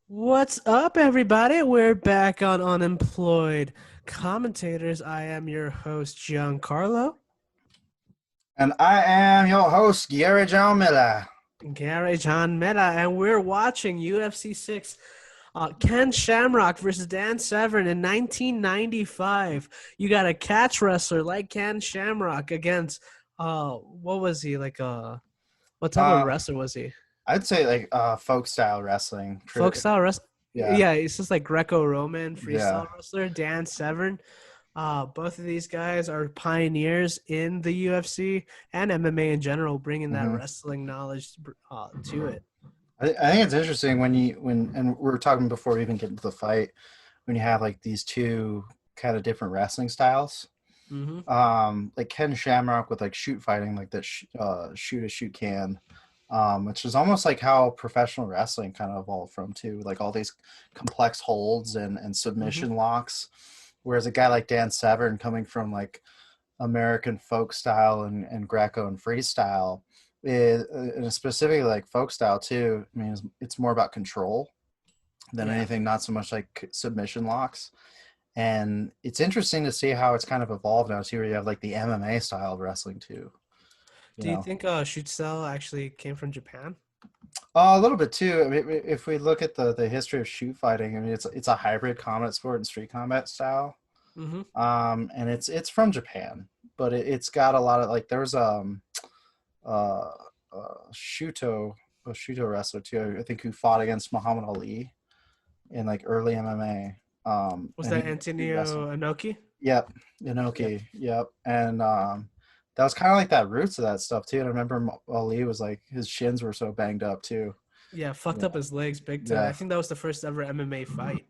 What's up, everybody? We're back on Unemployed Commentators. I am your host, Gian Carlo. And I am your host, Gian Miller. Gary John Meta, and we're watching UFC 6. Ken Shamrock versus Dan Severn in 1995. You got a catch wrestler like Ken Shamrock against, what was he? What type of wrestler was he? I'd say folk style wrestling. Folk style wrestling? Yeah. Yeah, it's just like Greco-Roman Yeah. freestyle wrestler, Dan Severn. Both of these guys are pioneers in the UFC and MMA in general, bringing that wrestling knowledge to it. I think it's interesting and we were talking before we even get into the fight, when you have like these two kind of different wrestling styles. Like Ken Shamrock with like shoot fighting, like that shoot can, which is almost like how professional wrestling kind of evolved from too, like all these complex holds and submission locks. Whereas a guy like Dan Severn coming from like American folk style and Greco and freestyle, and specifically like folk style too. I mean, it's more about control than anything, not so much like submission locks. And it's interesting to see how it's kind of evolved now too, where you have like the MMA style of wrestling too. Do you think shoot style actually came from Japan? A little bit too. I mean, if we look at the history of shoot fighting, I mean, it's a hybrid combat sport and street combat style. And it's from Japan, but it's got a lot of like there's Shuto a Shuto wrestler too, I think, who fought against Muhammad Ali in like early MMA. Was that Antonio Inoki? Yep, Inoki. Yep, and that was kind of like that roots of that stuff too. And I remember Ali was like his shins were so banged up too. Yeah, fucked up his legs big time. I think that was the first ever MMA fight.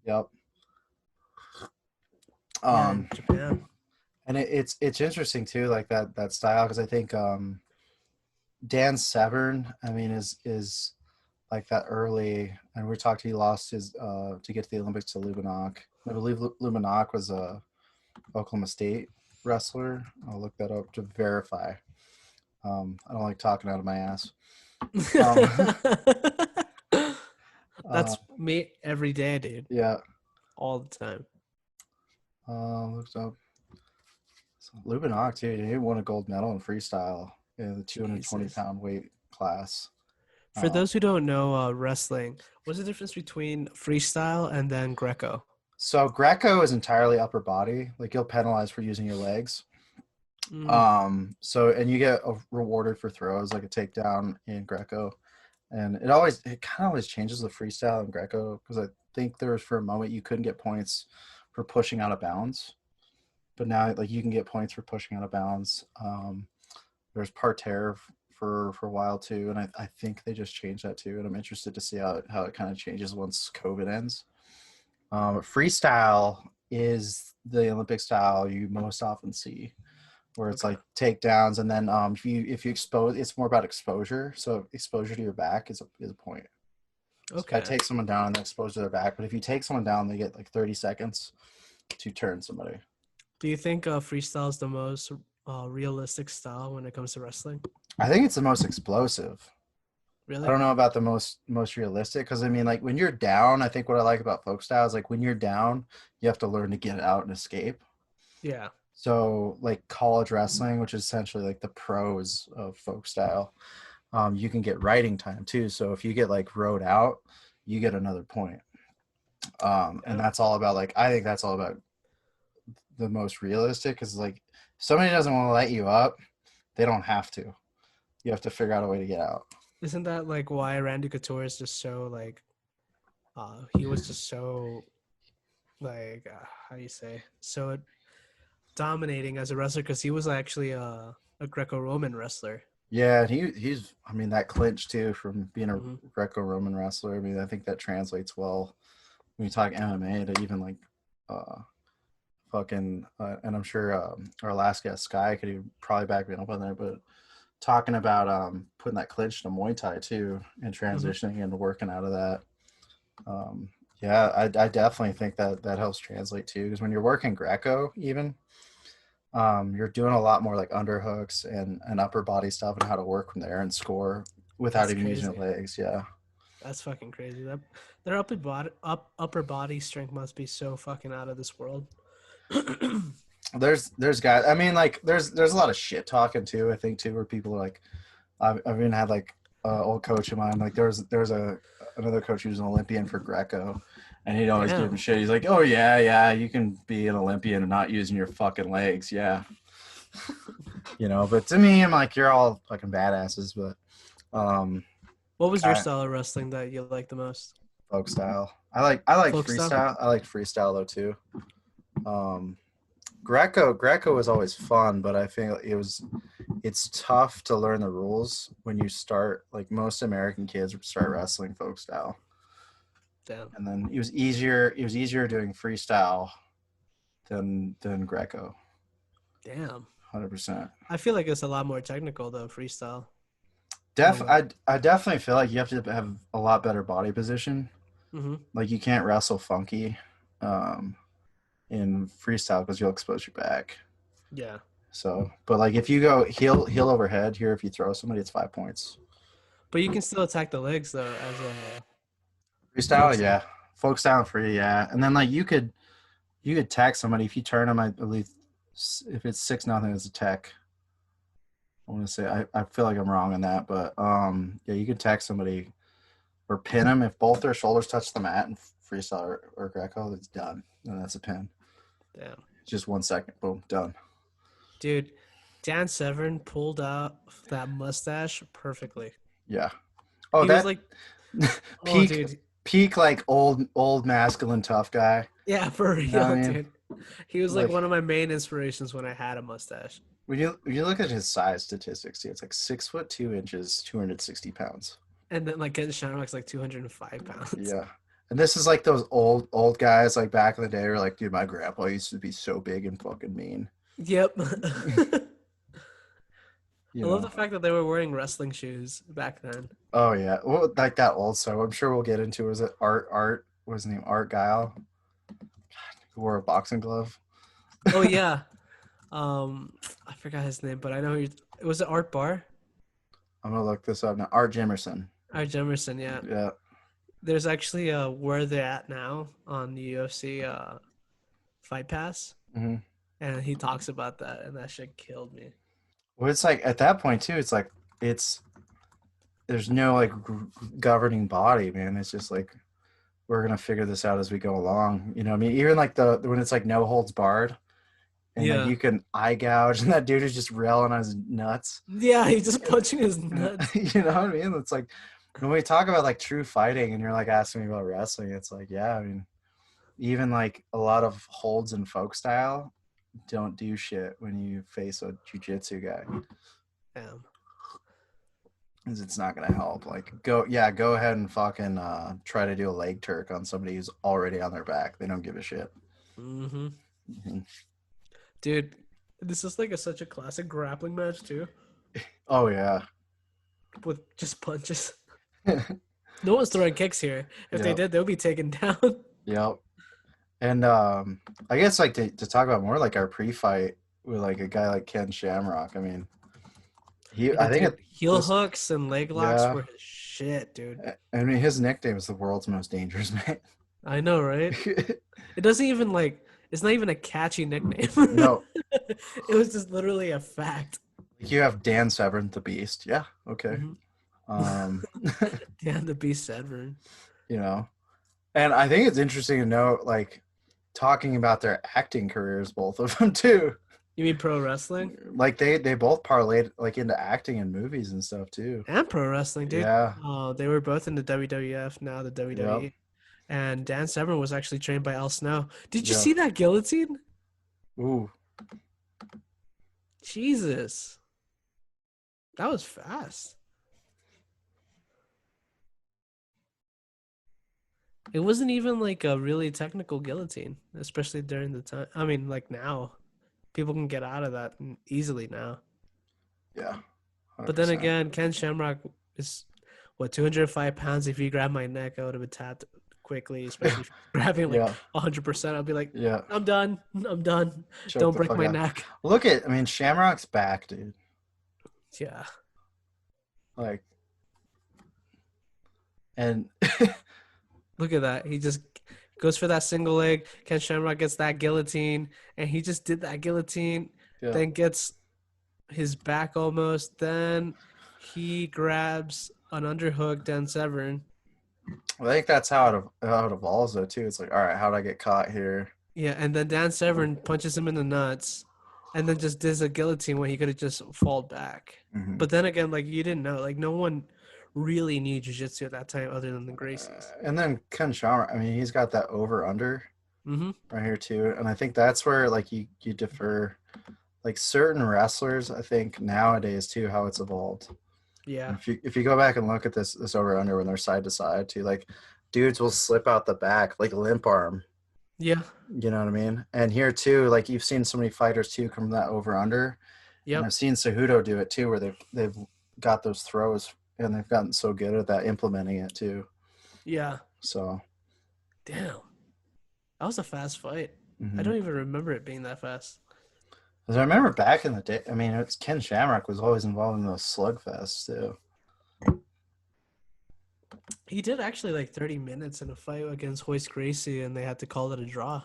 Yep. Japan. And it's interesting too, like that style, because I think Dan Severn, I mean, is like that early, and we talked. He lost his to get to the Olympics to Lubinach. I believe Lubinach was a Oklahoma State wrestler. I'll look that up to verify. I don't like talking out of my ass. That's me every day, dude. Yeah, all the time. Looked up. So Lubinach too. He won a gold medal in freestyle in the 220-pound weight class. For those who don't know wrestling, what's the difference between freestyle and then Greco? So Greco is entirely upper body. Like you'll penalize for using your legs. So and you get rewarded for throws, like a takedown in Greco. And it kind of always changes the freestyle in Greco, because I think there was for a moment you couldn't get points for pushing out of bounds, but now like you can get points for pushing out of bounds. There's parterre for a while too, and I think they just changed that too, and I'm interested to see how it kind of changes once COVID ends. Freestyle is the Olympic style you most often see, where it's like takedowns, and then if you expose, it's more about exposure. So exposure to your back is a point. Okay. So I take someone down and then expose to their back, but if you take someone down, they get like 30 seconds to turn somebody. Do you think freestyle is the most realistic style when it comes to wrestling? I think it's the most explosive. Really? I don't know about the most realistic, because I mean, like when you're down, I think what I like about folk style is like when you're down, you have to learn to get out and escape. Yeah. So like college wrestling, which is essentially like the pros of folk style, you can get riding time too. So if you get like rode out, you get another point. And that's all about like, I think that's all about the most realistic, because like if somebody doesn't want to let you up, they don't have to. you have to figure out a way to get out. Isn't that like why Randy Couture is just so like he was just so like how do you say so dominating as a wrestler because he was actually a Greco-Roman wrestler. Yeah, and he's I mean that clinch too from being a Hmm. Greco-Roman wrestler. I mean I think that translates well when you talk MMA to even like uh fucking and I'm sure our last guest Sky could even probably back me up on there, but talking about putting that clinch to Muay Thai too and Hmm. transitioning into working out of that. Um, yeah, I definitely think that that helps translate too because when you're working Greco even you're doing a lot more like underhooks and upper body stuff and how to work from there and score without That's even using crazy. your legs. Yeah. That's fucking crazy. That their upper body strength must be so fucking out of this world. There's guys. I mean, like there's a lot of shit talking too. I think too where people are like, I've even had like old coach of mine. Like there's a another coach who's an Olympian for Greco, and he'd always give him Damn. shit. He's like, oh yeah, you can be an Olympian and not using your fucking legs. Yeah, you know. But to me, I'm like, you're all fucking badasses. But What was your I, style of wrestling that you like the most? folk style. I like Folk style? freestyle. I like freestyle though too. Um, Greco was always fun, but I think it's tough to learn the rules when you start like most American kids start wrestling folk style. Damn. And then it was easier doing freestyle than Greco. Damn. 100%. I feel like it's a lot more technical though, freestyle. In a Def way. I definitely feel like you have to have a lot better body position. Hmm. Like you can't wrestle funky um in freestyle because you'll expose your back. Yeah. So, but like if you go heel overhead here, if you throw somebody, it's 5 points. But you can still attack the legs though as a folk Freestyle, style. yeah. Folk style free, yeah. And then like you could tag somebody if you turn them. I believe if it's 6-0, it's a tech. I want to say I feel like I'm wrong on that, but yeah, you could tag somebody or pin them if both their shoulders touch the mat and freestyle or Greco. It's done, and that's a pin. Damn. Just 1 second, boom, done. Dude, Dan Severn pulled out that mustache perfectly. Yeah. Oh, He was that like, oh, peak dude. peak like old masculine tough guy. Yeah, for You know what real, I mean? dude. He was like Like one of my main inspirations when I had a mustache. when you look at his size statistics, see, it's like 6'2", 260 pounds. And then like Ken Shamrock's like 205 pounds. Yeah. And this is like those old guys like back in the day were like, dude, my grandpa used to be so big and fucking mean. Yep. I You love know. the fact that they were wearing wrestling shoes back then. Oh yeah. Well, like that old so I'm sure we'll get into was it Art what was his name? Art Guile, who wore a boxing glove. Oh yeah. I forgot his name, but I know it was Art Bar. I'm gonna look this up now. Art Jimerson. Art Jemerson, yeah. Yeah. There's actually where they're at now on the UFC Fight Pass, Hmm. and he talks about that, and that shit killed me. Well, it's like at that point too. It's like it's there's no like governing body, man. It's just like we're gonna figure this out as we go along. You know, what I mean, even like the when it's like no holds barred, and like Yeah. you can eye gouge, and that dude is just railing on his nuts. Yeah, he's just punching his nuts. You know what I mean? It's like when we talk about like true fighting, and you're like asking me about wrestling, it's like yeah, I mean, even like a lot of holds in folk style don't do shit when you face a jujitsu guy. Damn. 'Cause it's not gonna help. Like go ahead and fucking try to do a leg turk on somebody who's already on their back. They don't give a shit. Mm-hmm. Mhm. Dude, this is like such a classic grappling match too, Oh yeah. with just punches. No one's throwing kicks here. If they Yep. did, they'll be taken down. Yep. And I guess like to talk about more like our pre-fight with like a guy like Ken Shamrock. I mean, Yeah, I think dude. it Heel this hooks and leg locks yeah. were his shit, dude. I mean, his nickname is the world's most dangerous man. I know, right? It doesn't even like it's not even a catchy nickname. No, It was just literally a fact. you have Dan Severn, the Beast. Yeah, okay. Mhm. Um, Yeah, the Beast Severn. you know, and I think it's interesting to note, like, talking about their acting careers, both of them too. You mean pro wrestling? Like they both parlayed like into acting in movies and stuff too. And pro wrestling, dude. Yeah. They were both in the WWF, now the Yep. WWE. And Dan Severn was actually trained by Al Snow. Did you Yep. see that guillotine? Ooh. Jesus. That was fast. It wasn't even like a really technical guillotine, especially during the time. I mean, like now, people can get out of that easily now. Yeah. But then 100%. again, Ken Shamrock is what 205 pounds. If you grab my neck, I would have been tapped quickly, especially if you're grabbing like Yeah. 100%. I'll be like, Yeah. I'm done. I'm done. Choke Don't the break fuck my out. neck. I mean, Shamrock's back, dude. Yeah. Like, and Look at that. He just goes for that single leg. Ken Shamrock gets that guillotine, and he just did that guillotine, yeah, then gets his back almost. Then he grabs an underhook, Dan Severn. I think that's how it evolves though too. It's like, all right, how would I get caught here? Yeah, and then Dan Severn punches him in the nuts, and then just does a guillotine when he could have just falled back. Hmm. But then again, like you didn't know, like no one really knew jiu-jitsu at that time other than the Gracies. And then Ken Shamrock, I mean, he's got that over under Mm-hmm. right here too, and I think that's where like you defer like certain wrestlers. I think nowadays too how it's evolved. Yeah. And if you go back and look at this over under when they're side to side too, like dudes will slip out the back like limp arm. Yeah. You know what I mean? And here too, like you've seen so many fighters too come from that over under, and Yep. I've seen Cejudo do it too, where they've got those throws and they've gotten so good at that implementing it too. Yeah. So, Damn. That was a fast fight. I mhm. don't even remember it being that fast. Because I remember back in the day, I mean, it's Ken Shamrock was always involved in those slugfests too. He did actually like 30 minutes in a fight against Hoist Gracie, and they had to call it a draw.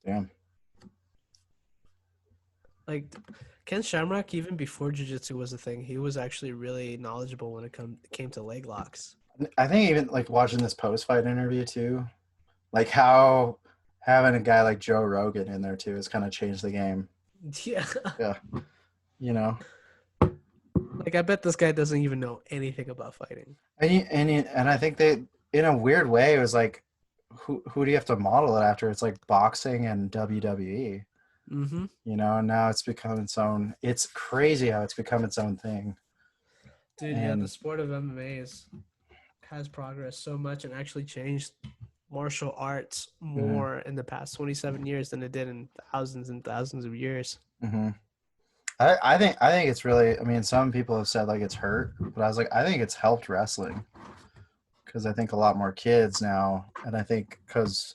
Damn. Like Ken Shamrock, even before jiu-jitsu was a thing, he was actually really knowledgeable when it came to leg locks. I think even like watching this post fight interview too, like how having a guy like Joe Rogan in there too has kind of changed the game. Yeah. Yeah, you know. Like I bet this guy doesn't even know anything about fighting. And I think they, in a weird way, it was like, who do you have to model it after? It's like boxing and WWE, Mm-hmm. and now it's become its own. It's crazy how it's become its own thing. Dude, yeah, the And sport of MMA has progressed so much and actually changed martial arts mhm, more in the past 27 years than it did in thousands and thousands of years. mhm. I think it's really. I mean, some people have said like it's hurt, but I was like, I think it's helped wrestling because I think a lot more kids now, and I think because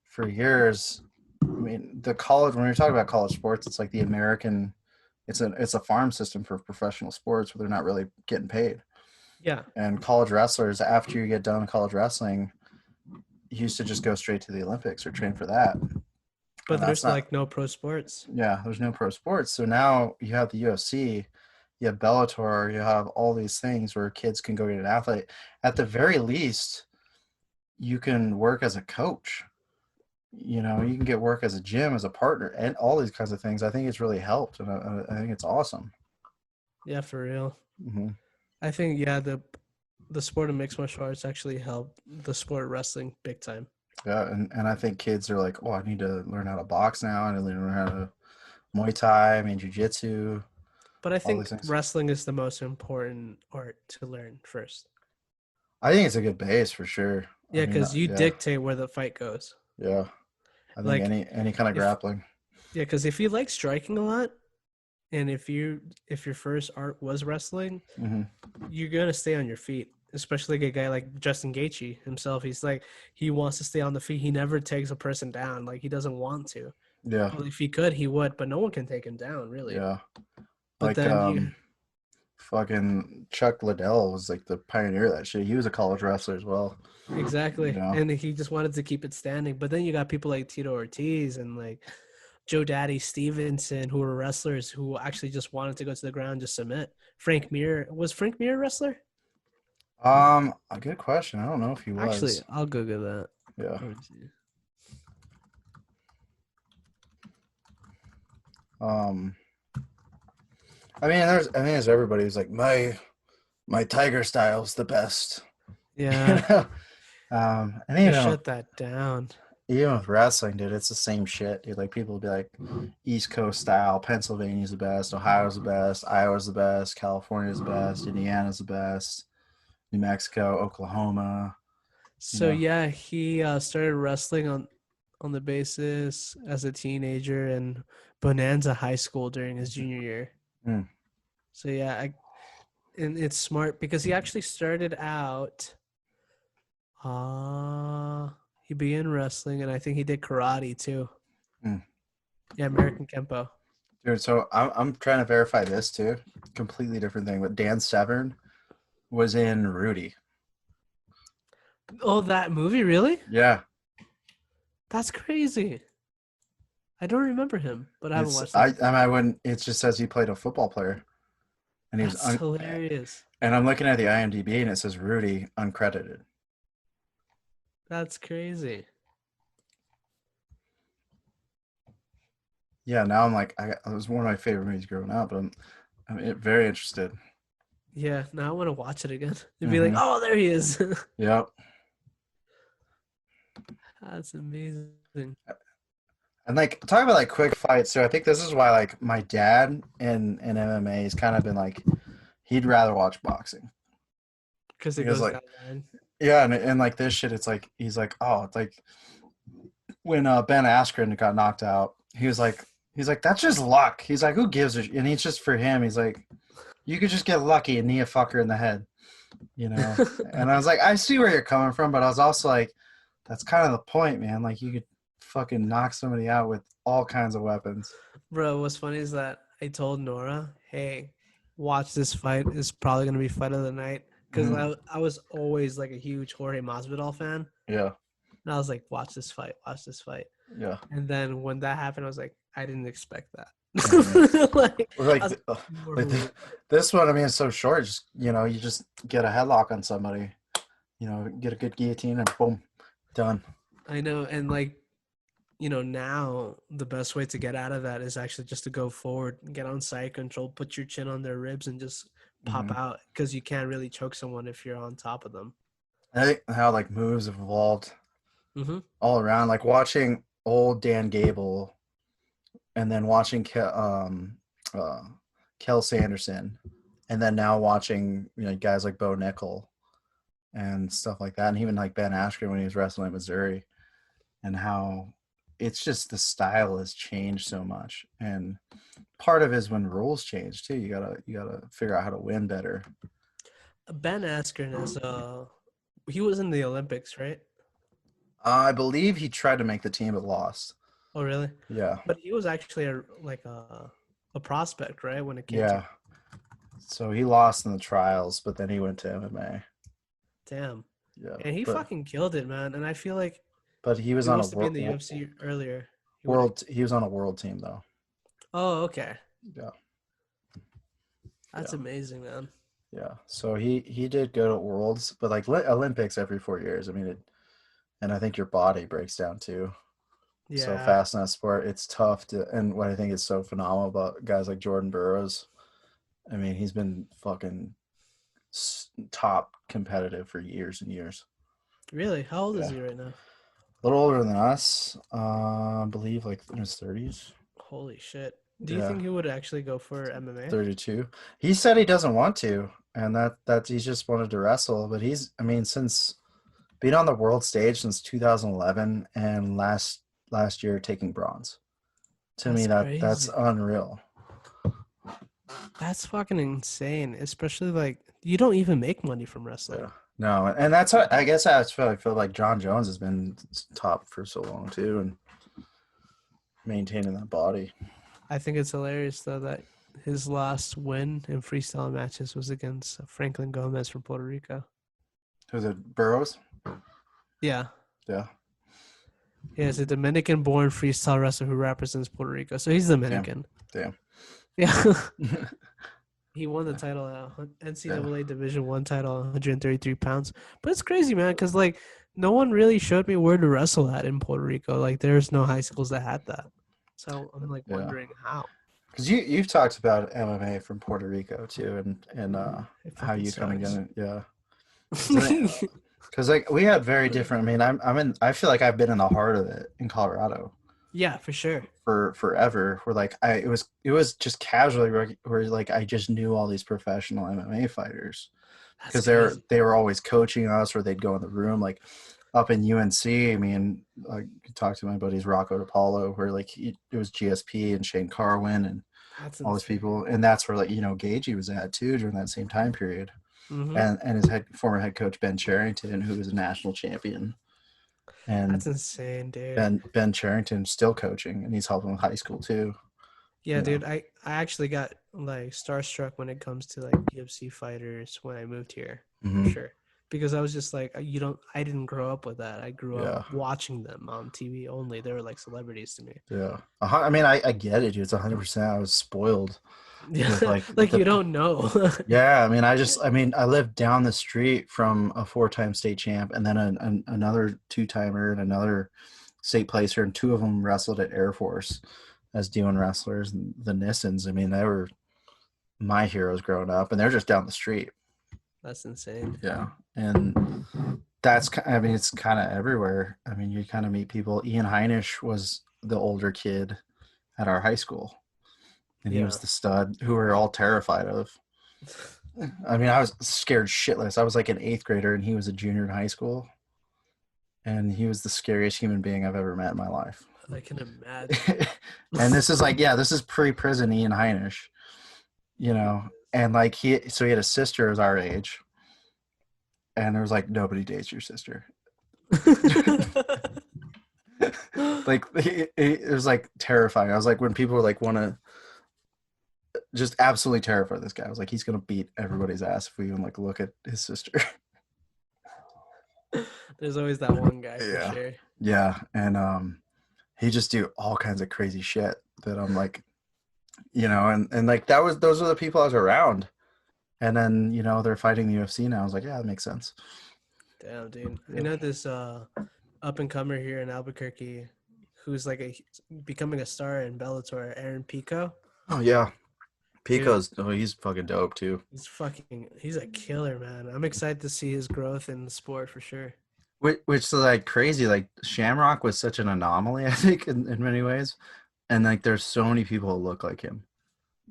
for years, I mean, the college when you're talking about college sports, it's like the American. It's a farm system for professional sports where they're not really getting paid. Yeah, And college wrestlers, after you get done with college wrestling, used to just go straight to the Olympics or train for that. but And that's there's not, like no pro sports. yeah, there's no pro sports. So now you have the UFC, you have Bellator, you have all these things where kids can go get an athlete. At the very least, you can work as a coach. You can get work as a gym, as a partner, and all these kinds of things. I think it's really helped, and I think it's awesome. Yeah, for real. Hmm. I think yeah, the sport of mixed martial arts actually helped the sport of wrestling big time. Yeah, and I think kids are like, oh, I need to learn how to box now. I need to learn how to Muay Thai, I mean, Jiu-Jitsu, But I all these think things. wrestling is the most important art to learn first. I think it's a good base for sure. I Yeah, mean, because you yeah, dictate where the fight goes. yeah. I think Like any kind of if grappling. yeah, because if you like striking a lot, and if your first art was wrestling, Hmm. you're gonna stay on your feet. Especially like a guy like Justin Gaethje himself. He's like he wants to stay on the feet. He never takes a person down. Like he doesn't want to. Yeah, Well, if he could, he would, but no one can take him down, really. yeah. But Like then you fucking Chuck Liddell was like the pioneer of that shit. He was a college wrestler as well. You exactly, know. and he just wanted to keep it standing. But then you got people like Tito Ortiz and like Joe Daddy Stevenson, who were wrestlers who actually just wanted to go to the ground, just submit. Frank Mir was Frank Mir a wrestler? A good question. I don't know if he Actually, was. I'll Google that. Yeah. Let me see. Um, there's everybody who's like my tiger style's the best. You Yeah. know, and Gotta shut that down. even with wrestling, dude, it's the same shit, dude. Like people will be like, East Coast style, Pennsylvania's the best, Ohio's the best, Iowa's the best, California's the best, Indiana's the best, New Mexico, Oklahoma. You So know, yeah, he started wrestling on the basis as a teenager in Bonanza High School during his junior year. mm, So yeah, and it's smart because he actually started out. He began wrestling, and I think he did karate too. mm. Yeah, American Kempo. Dude. So I'm trying to verify this too. Completely different thing, but Dan Severn was in Rudy. Oh, that movie, really? Yeah, That's crazy. I don't remember him, but I haven't it's watched that movie. I wouldn't. It just says he played a football player, and he was That's hilarious. and I'm looking at the IMDb and it says Rudy uncredited. That's crazy. Yeah, now I'm like, it was one of my favorite movies growing up, but I'm very interested. Yeah, now I want to watch it again. And be like, Mm-hmm. oh, there he is. Yep. That's amazing. And like talk about like quick fights. So I think this is why like my dad in MMA has kind of been like he'd rather watch boxing Because it because goes like down the line. yeah, and like this shit, it's like he's like oh, it's like when Ben Askren got knocked out, he's like that's just luck. He's like who gives a and he's just for him. He's like you could just get lucky and knee a fucker in the head, you know. And I was like I see where you're coming from, but I was also like that's kind of the point, man. Like you could fucking knock somebody out with all kinds of weapons. Bro, what's funny is that I told Nora, hey, watch this fight. It's probably going to be fight of the night. Because Mm-hmm. I was always like a huge Jorge Masvidal fan. Yeah, And I was like, watch this fight. Watch this fight. yeah. And then when that happened, I was like, I didn't expect that. like, Like, I was more like believe- this one, I mean, it's so short. Just you just get a headlock on somebody, get a good guillotine, and boom, done. I know. And like, now the best way to get out of that is actually just to go forward, get on side control, put your chin on their ribs, and just pop out because you can't really choke someone if you're on top of them. I think how like moves have evolved Mm-hmm. all around. Like watching old Dan Gable, and then watching Kel Sanderson, and then now watching guys like Bo Nickel and stuff like that, and even like Ben Askren when he was wrestling at Missouri, and how it's just the style has changed so much. And part of it is when rules change too. You gotta figure out how to win better. Ben Askren is he was in the Olympics, right? I believe he tried to make the team but lost. Oh, really? Yeah. But he was actually a prospect, right? When it came Yeah. So he lost in the trials, but then he went to MMA. damn. Yeah. And he fucking killed it, man. And I feel like But he was he on wants to be in the a UFC earlier. he was on a world team though. Oh, okay. Yeah. That's amazing, man. Yeah. So he did go to worlds, but like Olympics every 4 years. I mean and I think your body breaks down too. Yeah. So fast in that sport, it's tough to. And what I think is so phenomenal about guys like Jordan Burroughs, I mean, he's been fucking top competitive for years and years. Really? How old is he right now? A little older than us, I believe, like in his 30s. Holy shit! Do you think he would actually go for MMA? 32. He said he doesn't want to, and that he's just wanted to wrestle. But since being on the world stage since 2011 and last year taking bronze. To me, that's unreal. That's fucking insane. Especially like you don't even make money from wrestling. Yeah. No, and that's what I guess I feel like John Jones has been top for so long too, and maintaining that body. I think it's hilarious though that his last win in freestyle matches was against Franklin Gomez from Puerto Rico. Who's it? Burroughs? Yeah. Yeah. He is a Dominican-born freestyle wrestler who represents Puerto Rico. So he's Dominican. Damn. Yeah. He won the title, NCAA Division I title, 133 pounds. But it's crazy, man, because like no one really showed me where to wrestle at in Puerto Rico. Like there's no high schools that had that. So I'm like wondering how. Because you've talked about MMA from Puerto Rico too, and It how fucking you kind of get sucks. it, yeah. Because like we had very different. I mean, I'm in. I feel like I've been in the heart of it in Colorado Yeah, for sure. for forever. Where like it was just casually where like I just knew all these professional MMA fighters That's because they're crazy. they were always coaching us, or they'd go in the room like up in UNC. I mean, I could talk to my buddies Rocco DePaulo, where like it was GSP and Shane Carwin and That's all those insane. people, and that's where like Gagey was at too during that same time period, Mm-hmm. and his former head coach Ben Charrington, who was a national champion, and That's insane, dude. Ben Charrington's still coaching, and he's helping with high school too. Yeah, You know, dude. I actually got like starstruck when it comes to like UFC fighters when I moved here, for hmm sure. Because I was just like, you don't. I didn't grow up with that. I grew up yeah, watching them on TV only. They were like celebrities to me. yeah. I mean, I get it, dude. It's 100%. I was spoiled Yeah, with like like the you don't know. yeah. I mean, I lived down the street from a 4-time state champ, and then another 2-timer and another state placer, and two of them wrestled at Air Force as D1 wrestlers. And the Nissans, I mean, they were my heroes growing up, and they're just down the street. That's insane. Yeah, and I mean, it's kind of everywhere. I mean, you kind of meet people. Ian Heinisch was the older kid at our high school, and he was Yeah. the stud who we were all terrified of. I mean, I was scared shitless. I was like an 8th grader, and he was a junior in high school, and he was the scariest human being I've ever met in my life. I can imagine. And this is like, yeah, this is pre-prison Ian Heinisch, and like he had a sister as our age, and there was like nobody dates your sister. Like it was like terrifying. I was like, when people were like want to just absolutely terrify this guy, I was like, he's gonna beat everybody's ass if we even like look at his sister. There's always that one guy for Yeah, sure. yeah, and he just do all kinds of crazy shit that I'm like, and like those are the people I was around, and then they're fighting the UFC now. I was like, yeah, that makes sense. Damn, dude. I Yeah. know this up and comer here in Albuquerque who's like becoming a star in Bellator, Aaron Pico. Oh yeah, Dude, he's fucking dope too. he's a killer, man. I'm excited to see his growth in the sport for sure. Which is like crazy. Like Shamrock was such an anomaly, I think, in many ways, and like there's so many people who look like him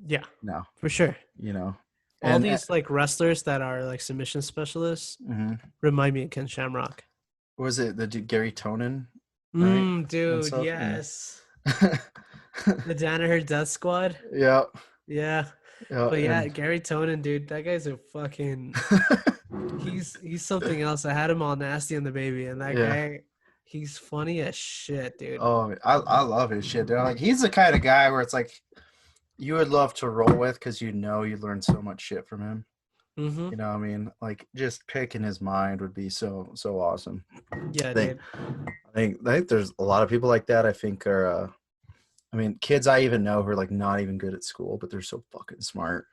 Yeah, now. for sure. You know, All and these like wrestlers that are like submission specialists mhm. remind me of Ken Shamrock. What was it the Gary Tonin, right? And Dude, stuff. Yeah. yes. The Danaher Death Squad. Yeah. Yeah. Yeah. But yeah, And Gary Tonin, dude, that guy's a fucking he's something else. I had him all nasty on the baby, and that yeah. guy, he's funny as shit, dude. Oh, I love his shit, dude. Like he's the kind of guy where it's like you would love to roll with because you learn so much shit from him. Mm-hmm. You know what I mean? Like just picking his mind would be so awesome. Yeah, I think dude. I think there's a lot of people like that. I think are I mean, kids I even know who are like not even good at school, but they're so fucking smart.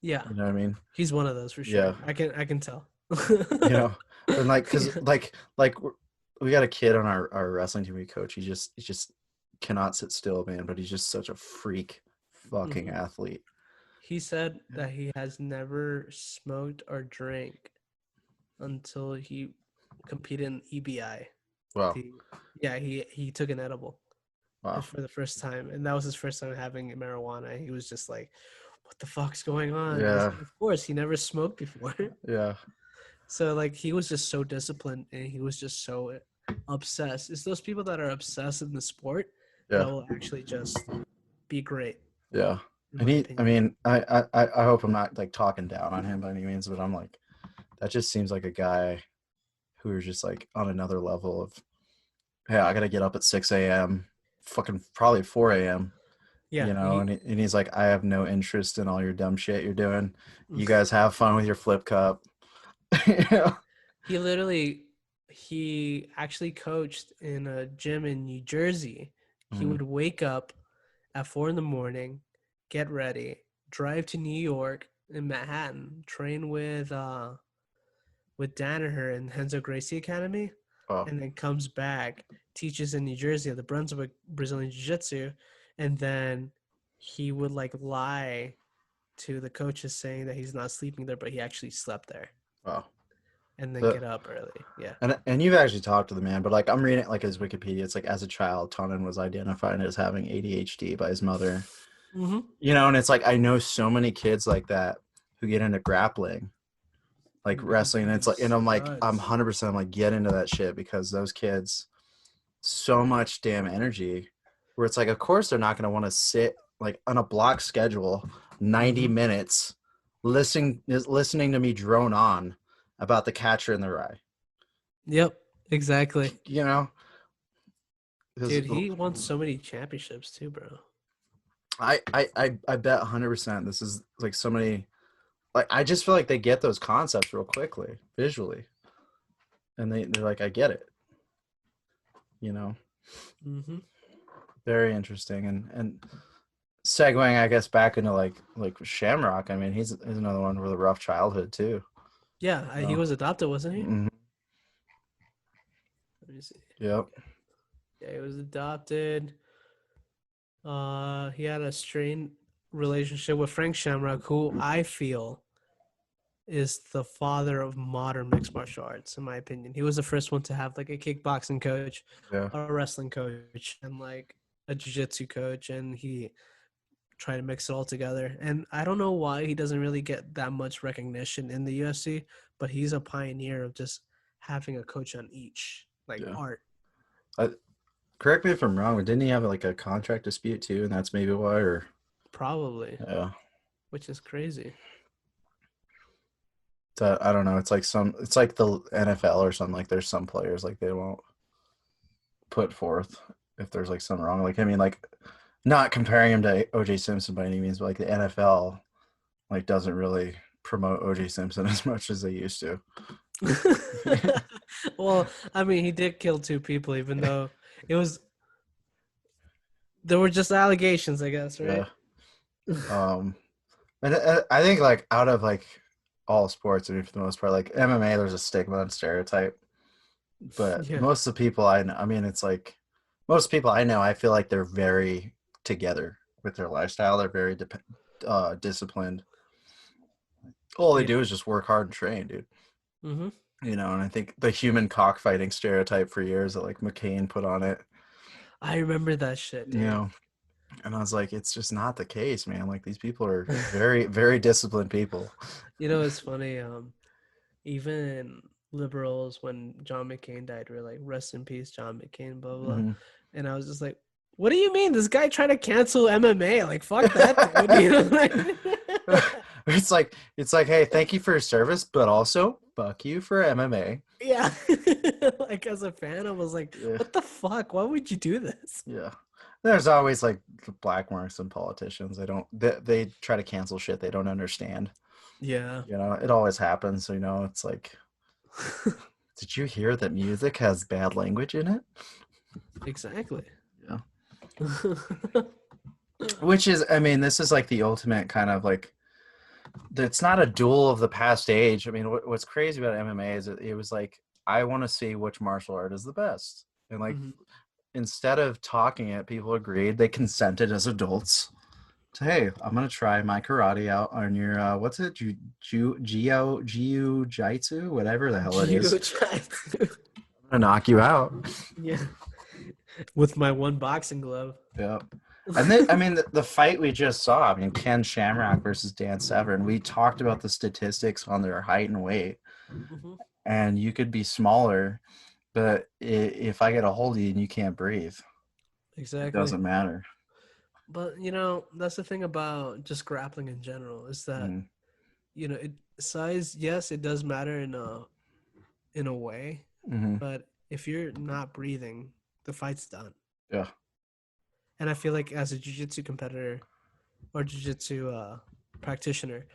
Yeah, You know what I mean? he's one of those for sure. Yeah. I can tell. You know, and like because Yeah. like we got a kid on our wrestling team we coach. He just cannot sit still, man. But he's just such a freak fucking Mhm. athlete. He said that he has never smoked or drank until he competed in EBI. Wow. The yeah, he took an edible Wow. for the first time, and that was his first time having marijuana. He was just like, "What the fuck's going on?" Because Yeah. of course he never smoked before, Yeah. so like he was just so disciplined and he was just so obsessed. It's those people that are obsessed in the sport that Yeah. will actually just be great, Yeah. in And my I opinion. mean, I hope I'm not like talking down on him by any means, but I'm like, that just seems like a guy who is just like on another level of, hey, I gotta get up at 6 a.m., fucking probably 4 a.m. Yeah, And he's like, I have no interest in all your dumb shit you're doing. You guys have fun with your flip cup. Yeah. he he actually coached in a gym in New Jersey. He Mhm. would wake up at 4 in the morning, get ready, drive to New York in Manhattan, train with Danaher and Henzo Gracie Academy, Wow. and then comes back, teaches in New Jersey at the Brunswick Brazilian Jiu Jitsu, and then he would like lie to the coaches saying that he's not sleeping there, but he actually slept there. Oh. And then The, get up early. Yeah. and you've actually talked to the man, but like I'm reading like his Wikipedia. It's like as a child, Tonin was identified as having ADHD by his mother. Mm-hmm. You know, and it's like I know so many kids like that who get into grappling, like wrestling, and it's like, and I'm like, I'm 100% like get into that shit because those kids, so much damn energy, where it's like, of course they're not going to want to sit like on a block schedule, 90 minutes, listening to me drone on about the catcher in the rye. Yep, exactly. You know, Dude, he won so many championships too, bro. I bet 100% this is like so many. Like I just feel like they get those concepts real quickly, visually, and they're like, I get it. You know, very interesting, and segueing, I guess, back into like Shamrock. I mean, he's another one with a rough childhood too. Yeah, he was adopted, wasn't he? Mm-hmm. Let me see. Yep. Yeah, he was adopted. He had a strained relationship with Frank Shamrock, who I feel is the father of modern mixed martial arts, in my opinion. He was the first one to have like a kickboxing coach, a wrestling coach, and like a jiu-jitsu coach, and he tried to mix it all together. And I don't know why he doesn't really get that much recognition in the UFC, but he's a pioneer of just having a coach on each art. Correct me if I'm wrong, but didn't he have like a contract dispute too, and that's maybe why, or probably, yeah, which is crazy. So, I don't know. It's like the NFL or something. Like there's some players like they won't put forth if there's like something wrong. Like I mean, like not comparing him to OJ Simpson by any means, but like the NFL like doesn't really promote OJ Simpson as much as they used to. Well, I mean, he did kill 2 people, even though there were just allegations, I guess, right? Yeah. And I think like out of like all sports, I mean, for the most part, like MMA, there's a stigma and stereotype. But most of the people I know, I mean, it's like most people I know, I feel like they're very together with their lifestyle. They're very disciplined. All they do is just work hard and train, dude. Mm-hmm. You know, and I think the human cockfighting stereotype for years that like McCain put on it. I remember that shit, dude. You know, and I was like, it's just not the case, man. Like these people are very, very disciplined people. You know, it's funny. Even liberals, when John McCain died, were like, "Rest in peace, John McCain." Blah blah. Mm-hmm. And I was just like, "What do you mean? This guy tried to cancel MMA? Like, fuck that, dude." You know? It's like, hey, thank you for your service, but also fuck you for MMA. Yeah. Like as a fan, I was like, what the fuck? Why would you do this? Yeah. There's always like black marks and politicians. They try to cancel shit they don't understand. Yeah. You know, it always happens. You know, it's like, did you hear that music has bad language in it? Exactly. Yeah. Which is, I mean, this is like the ultimate kind of like, it's not a duel of the past age. I mean, what's crazy about MMA is it was like, I want to see which martial art is the best. And like, instead of talking it, people agreed. They consented as adults. So, hey, I'm going to try my karate out on your, what's it? Jiu-jitsu? Whatever the hell it is. I'm going to knock you out. Yeah. With my one boxing glove. Yeah. And then, I mean, the fight we just saw, I mean, Ken Shamrock versus Dan Severn, we talked about the statistics on their height and weight. Mm-hmm. And you could be smaller, but if I get a hold of you and you can't breathe, exactly, it doesn't matter. But, you know, that's the thing about just grappling in general is that, you know, size, yes, it does matter in a way. Mm-hmm. But if you're not breathing, the fight's done. Yeah. And I feel like as a jiu-jitsu competitor or jiu-jitsu practitioner,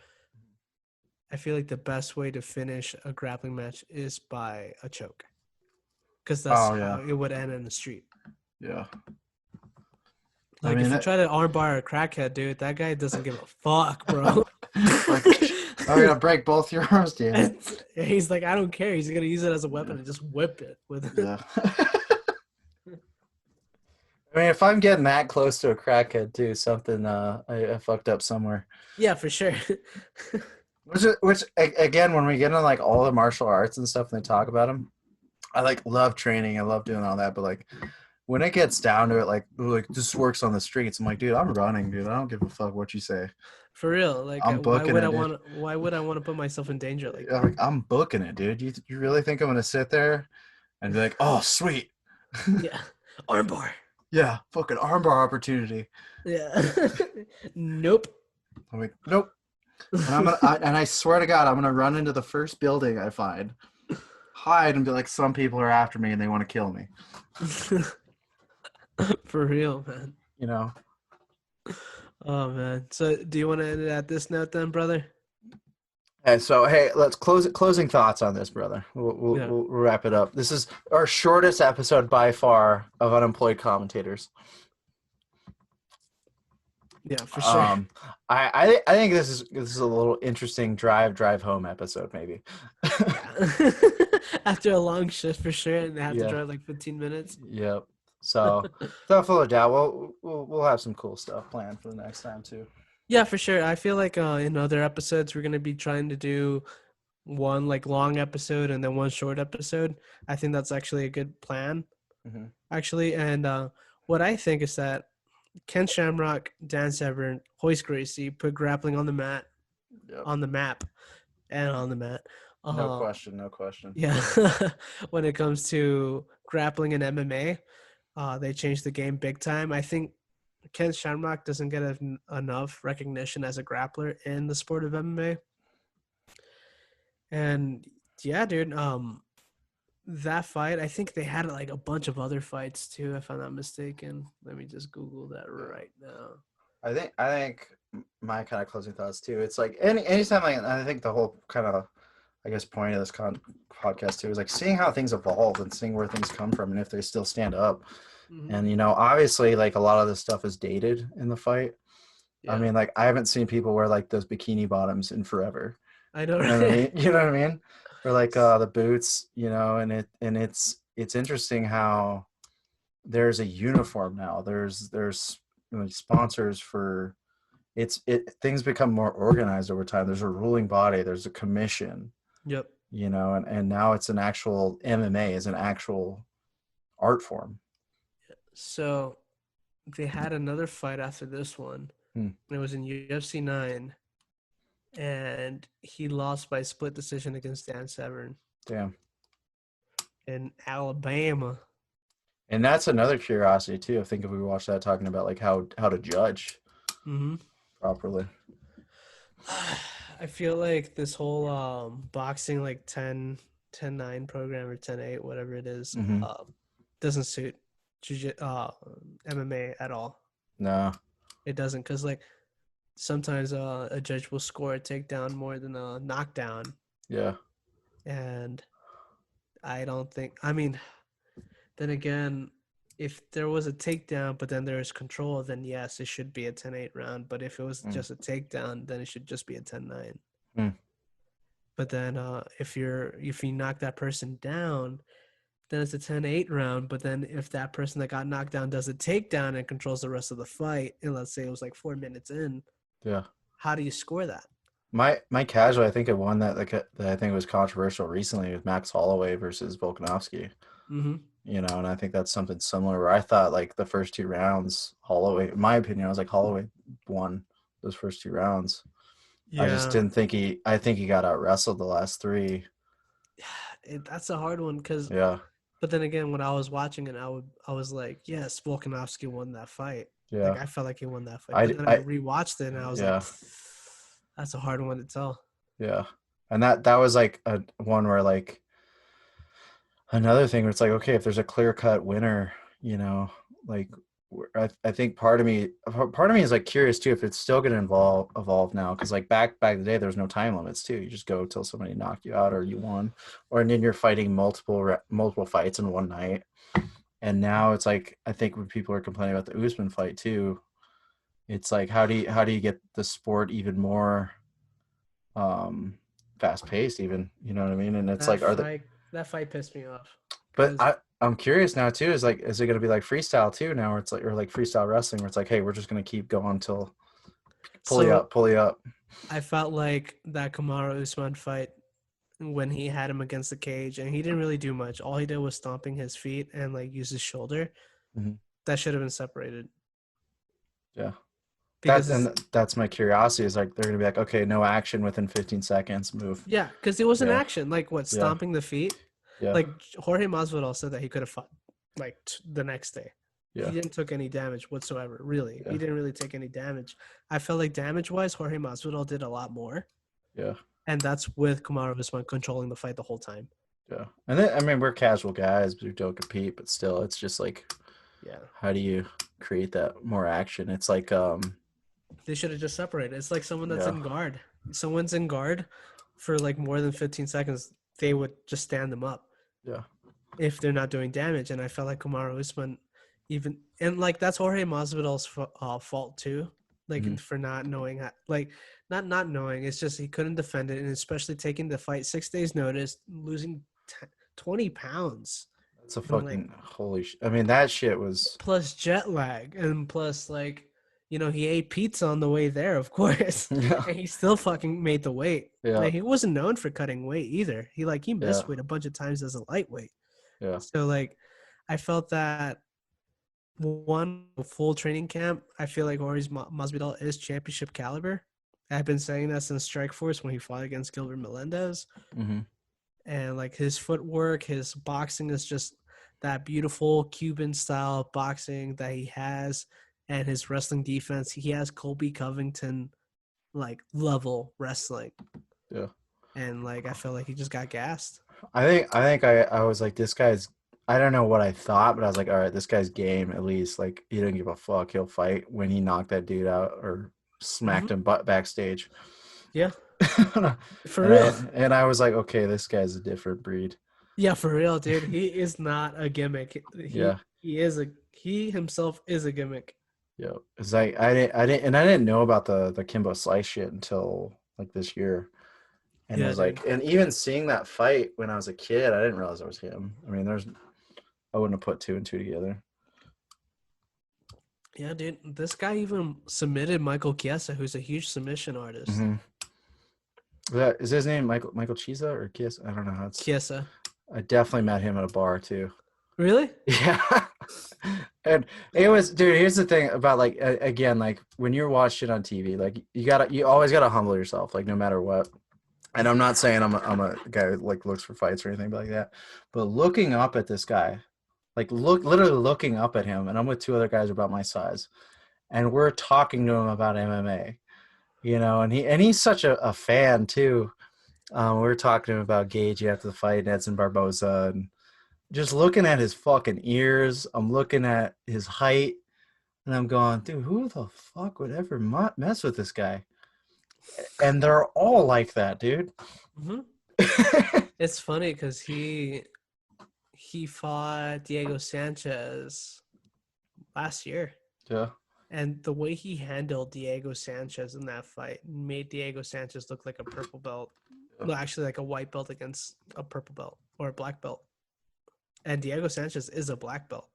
I feel like the best way to finish a grappling match is by a choke. Because that's how it would end in the street. Yeah. Like, I mean, if you try to armbar a crackhead, dude, that guy doesn't give a fuck, bro. Like, I'm going to break both your arms, dude. He's like, I don't care. He's going to use it as a weapon and just whip it with it. Yeah. I mean, if I'm getting that close to a crackhead too, something I fucked up somewhere. Yeah, for sure. Again, when we get into like all the martial arts and stuff, and they talk about them, I like love training. I love doing all that, but like when it gets down to it, like this works on the streets. I'm like, dude, I'm running, dude. I don't give a fuck what you say. For real. Like, I'm booking it, dude. why would I want to put myself in danger like Yeah, that? like, I'm booking it, dude. You really think I'm gonna sit there and be like, oh, sweet, Yeah. Armbar. yeah, fucking armbar opportunity? Yeah. Nope. I'm like, nope. And and I swear to God, I'm gonna run into the first building I find, hide, and be like, some people are after me and they want to kill me. For real, man. You know. Oh man. So do you want to end it at this note then, brother? Okay, so hey, let's closing thoughts on this, brother. Yeah. We'll wrap it up. This is our shortest episode by far of Unemployed Commentators. Yeah, for sure. I think this is a little interesting drive home episode maybe. Yeah. After a long shift for sure, and they have to Yeah. drive like 15 minutes. Yep. So don't full of doubt. We'll have some cool stuff planned for the next time too. Yeah, for sure. I feel like in other episodes we're gonna be trying to do one like long episode and then one short episode. I think that's actually a good plan. Mm-hmm. Actually, and what I think is that Ken Shamrock, Dan Severn, Hoist Gracie put grappling on the mat, Yep. on the map, and on the mat. No question. Yeah, when it comes to grappling and MMA, they changed the game big time. I think Ken Shamrock doesn't get enough recognition as a grappler in the sport of MMA. And yeah, dude, that fight, I think they had like a bunch of other fights too, if I'm not mistaken. Let me just Google that right now. I think my kind of closing thoughts too. It's like anytime I think the whole kind of I guess point of this podcast too is like seeing how things evolve and seeing where things come from and if they still stand up. Mm-hmm. And obviously like a lot of this stuff is dated in the fight. Yeah. I mean, like I haven't seen people wear like those bikini bottoms in forever. I know. You know what I mean? You know what I mean? Or like the boots, and it's interesting how there's a uniform now. There's sponsors for things become more organized over time. There's a ruling body, there's a commission. Yep. And now it's an actual MMA is an actual art form. So they had another fight after this one. It was in UFC 9. And he lost by split decision against Dan Severn. Damn. In Alabama. And that's another curiosity too. I think if we watch that, talking about like how to judge properly. I feel like this whole boxing like 10-9 program or 10-8, whatever it is, doesn't suit MMA at all. No, it doesn't, because like sometimes a judge will score a takedown more than a knockdown. Yeah. And I don't think, I mean, then again, if there was a takedown, but then there's control, then yes, it should be a 10-8 round. But if it was just a takedown, then it should just be a 10-9. But then if you knock that person down, then it's a 10-8 round. But then if that person that got knocked down does a takedown and controls the rest of the fight, and let's say it was like 4 minutes in, yeah, how do you score that? My casual, I think, of one that I think was controversial recently with Max Holloway versus Volkanovski. And I think that's something similar where I thought like the first 2 rounds, Holloway, in my opinion, I was like Holloway won those first 2 rounds. Yeah. I just didn't think I think he got out wrestled the last 3. That's a hard one because But then again, when I was watching it, I was like, yes, Volkanovski won that fight. Yeah. Like I felt like he won that fight. But then I rewatched it and I was like, that's a hard one to tell. Yeah. And that was like a one where like another thing where it's like, okay, if there's a clear-cut winner, like I think part of me is like curious too if it's still going to evolve now, because like back in the day there was no time limits too. You just go till somebody knocked you out or you won, or then you're fighting multiple fights in one night. And now it's like, I think when people are complaining about the Usman fight too, it's like how do you get the sport even more fast paced, even, you know what I mean? And it's that like fight pissed me off. But I'm curious now too. Is it going to be like freestyle too now, where it's like, or like freestyle wrestling, where it's like, hey, we're just going to keep going until So pull you up. I felt like that Kamaru Usman fight when he had him against the cage and he didn't really do much. All he did was stomping his feet and like use his shoulder. Mm-hmm. That should have been separated Yeah. because it's, That's my curiosity is like they're gonna be like, okay, no action within 15 seconds, move. yeah, because it was an Yeah, action like what yeah, stomping the feet. yeah, Like Jorge Masvidal said that he could have fought like the next day. He yeah, didn't took any damage whatsoever. Really, yeah, he didn't really take any damage. I felt like damage wise, Jorge Masvidal did a lot more, yeah, and that's with Kamaru Usman controlling the fight the whole time. yeah. And then I mean we're casual guys who don't compete, but still it's just like Yeah, how do you create that more action? It's like they should have just separated. It's like someone that's yeah, in guard. Someone's in guard for like more than 15 seconds. They would just stand them up yeah. if they're not doing damage. And I felt like Kamaru Usman, even and like that's Jorge Masvidal's fault too. Mm-hmm. Like for not knowing how, like not knowing. It's just he couldn't defend it, and especially taking the fight 6 days notice, losing 20 pounds, It's a and like fucking holy I mean that shit was plus jet lag and plus like he ate pizza on the way there, of course, yeah, and he still fucking made the weight. yeah, Like he wasn't known for cutting weight either. He yeah, missed weight a bunch of times as a lightweight. yeah. So like I felt that one full training camp, I feel like Ori's Masvidal is championship caliber. I've been saying that since Strikeforce when he fought against Gilbert Melendez. Mm-hmm. And like his footwork, his boxing is just that beautiful Cuban style boxing that he has, and his wrestling defense. He has Colby Covington like level wrestling, Yeah. and like I feel like he just got gassed. I was like this guy's I don't know what I thought, but I was like, all right, this guy's game at least. Like he didn't give a fuck. He'll fight when he knocked that dude out or Mm-hmm. smacked him butt backstage. Yeah, and for I real. and I was like, okay, this guy's a different breed. Yeah, for real, dude. He is not a gimmick. Yeah. He himself is a gimmick. Yeah. It's like I didn't know about the Kimbo Slice shit until like this year. And it Yeah, was dude. like and even seeing that fight when I was a kid, I didn't realize it was him. I mean, I wouldn't have put two and two together. Yeah, dude. This guy even submitted Michael Chiesa, who's a huge submission artist. Mm-hmm. Is his name Michael Chiesa or Kiss? I don't know how it's. Chiesa. I definitely met him at a bar too. Really? Yeah, and it was, dude. Here's the thing about like again, like when you're watching on TV, like you always gotta humble yourself, like no matter what. And I'm not saying I'm a guy who like looks for fights or anything like that, but looking up at this guy, like literally looking up at him, and I'm with two other guys about my size, and we're talking to him about MMA, and he's such a fan too. We were talking to him about Gage after the fight, and Edson Barboza, and just looking at his fucking ears. I'm looking at his height, and I'm going, dude, who the fuck would ever mess with this guy? And they're all like that, dude. Mm-hmm. It's funny because he fought Diego Sanchez last year, Yeah. and the way he handled Diego Sanchez in that fight made Diego Sanchez look like a purple belt. No, actually, like a white belt against a purple belt or a black belt. And Diego Sanchez is a black belt.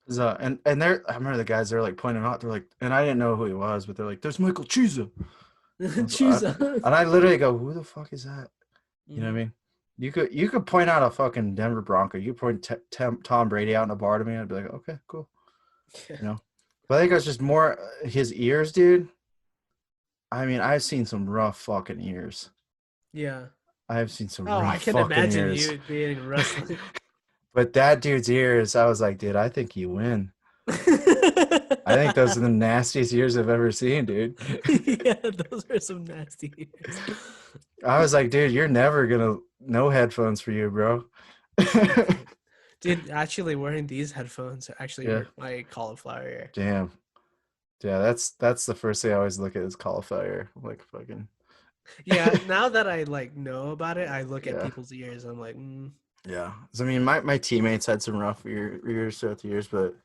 And I remember the guys, they're like pointing out, they're like, and I didn't know who he was, but they're like, there's Michael Chiesa. Choose. And I literally go, who the fuck is that? You know what I mean? You could point out a fucking Denver Bronco. You could point Tom Brady out in a bar to me. I'd be like, okay, cool. But I think it's just more his ears, dude. I mean, I've seen some rough fucking ears. Yeah. I've seen some Oh, I rough can fucking imagine ears. you being wrestling. But that dude's ears, I was like, dude, I think you win. I think those are the nastiest ears I've ever seen, dude. Yeah, those are some nasty ears. I was like, dude, you're never gonna no headphones for you, bro. Dude, actually wearing these headphones actually Yeah. hurt my cauliflower ear. Damn. Yeah, that's the first thing I always look at is cauliflower. I'm like fucking. Yeah, now that I like know about it, I look at Yeah. people's ears. I'm like, Yeah. So, I mean, my teammates had some rough ears throughout the years, but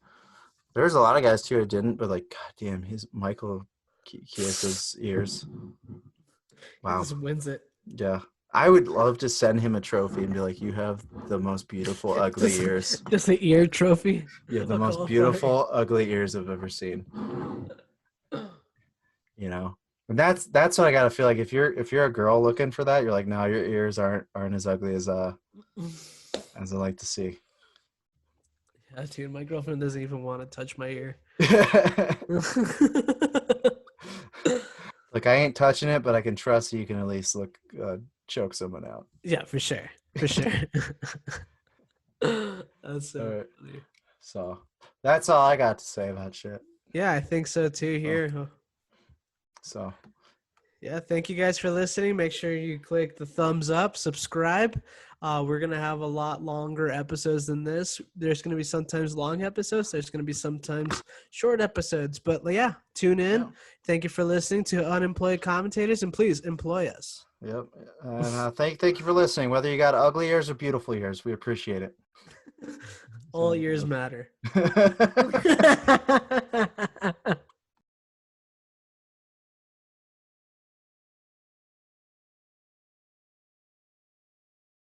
there's a lot of guys too who didn't. But like, god damn, his Michael Chiesa's ears. he Wow. just wins it. Yeah. I would love to send him a trophy and be like, "You have the most beautiful ugly ears. Just the ear trophy. You have the A most beautiful ugly ears I've ever seen." You know, and that's what I gotta feel like. If you're a girl looking for that, you're like, no, your ears aren't as ugly as I like to see. Yeah, dude, my girlfriend doesn't even want to touch my ear. Like, I ain't touching it, but I can trust you can at least choke someone out. Yeah, for sure. For sure. That's so funny. So that's all I got to say about shit. Yeah, I think so too here. So yeah, thank you guys for listening. Make sure you click the thumbs up, subscribe. We're going to have a lot longer episodes than this. There's going to be sometimes long episodes. There's going to be sometimes short episodes. But yeah, tune in. Yeah. Thank you for listening to Unemployed Commentators, and please employ us. Yep. And thank you for listening. Whether you got ugly ears or beautiful ears, we appreciate it. All ears matter.